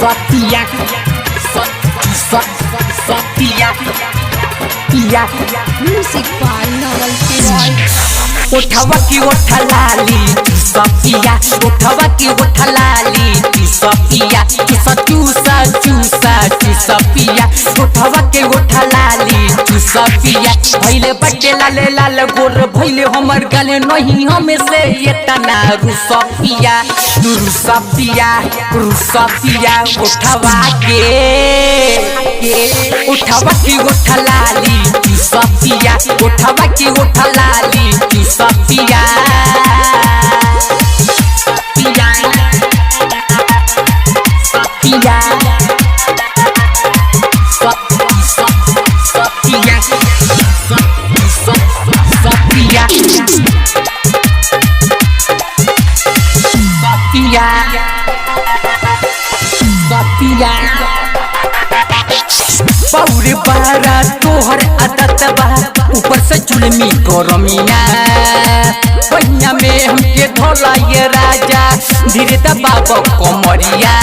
Sofia, Sofia, Music by Novel Kiroy. उठवा की उठा लाली सफिया, उठवा की उठा लाली सफिया, चूसा चूसा चूसा सफिया, उठवा के उठा लाली सफिया, भइले बटे लाले लाल गोर भइले हमर गले नहीं हमें से ये तना रुसफिया रुसफिया रुसफिया, उठवा की उठा लाली सफिया, उठवा की उठा लाली सफिया सफिया सफिया सफिया सफिया सफिया पौरे बारा तोहर आदत बा ऊपर से जुलमी गरमिया पहिया में हमके धोला ये राजा धीरे दबाव कमरिया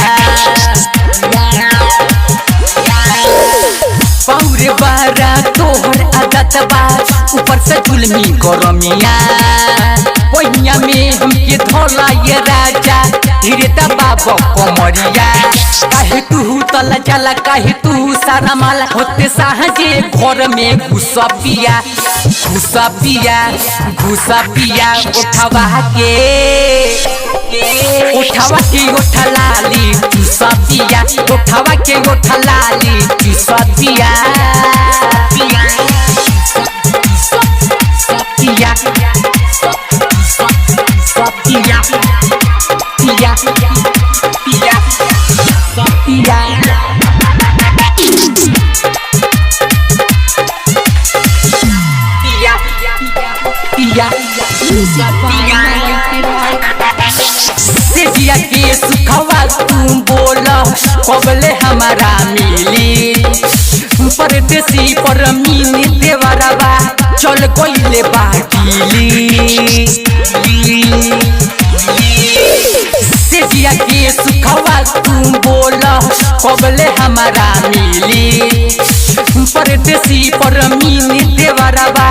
पौरे बारा तोहर आदत बा ऊपर से जुलमी गरमिया पहिया में हमके धोला ये राजा धीरे दबाव कमरिया काहे तू तला चला काहे तू सारा माला होते साहजे घर में घुसा पिया उठवा के उठा लाली घुसा पिया उठवा के उठा लाली घुसा पिया पिया पिया पिया पिया पिया पिया Music by Novel Kiroy. सेजिया के सुखवा तुम बोला कबले हमारा मिली परदेसी पर मिली देवरवा चल गइले बाटिली सेजिया के सुखवा तुम बोला कबले हमारा मिली परदेसी पर मिली देवरवा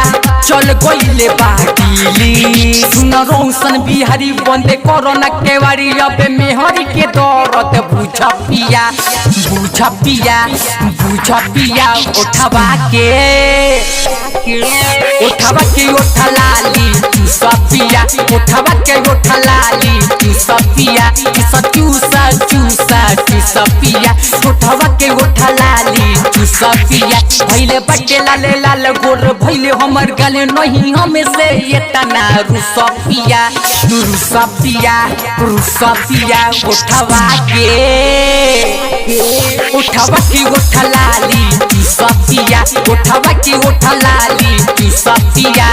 चल गइले बाटिली सुन रोशन बिहारी बंदे कोरोना के वारी अब मेहरी के दौरत बुझा पिया उठवा के उठा लाली सफिया उठवा के उठा लाली सफिया चूसा चूसा सफिया उठवा के उठा लाली सफिया भइले बटे लाले लाल गोर भइले हमर गले नहीं हमें से ये तना रुसफिया उठवा के उठा लाली सफिया उठवा के उठा लाली सफिया।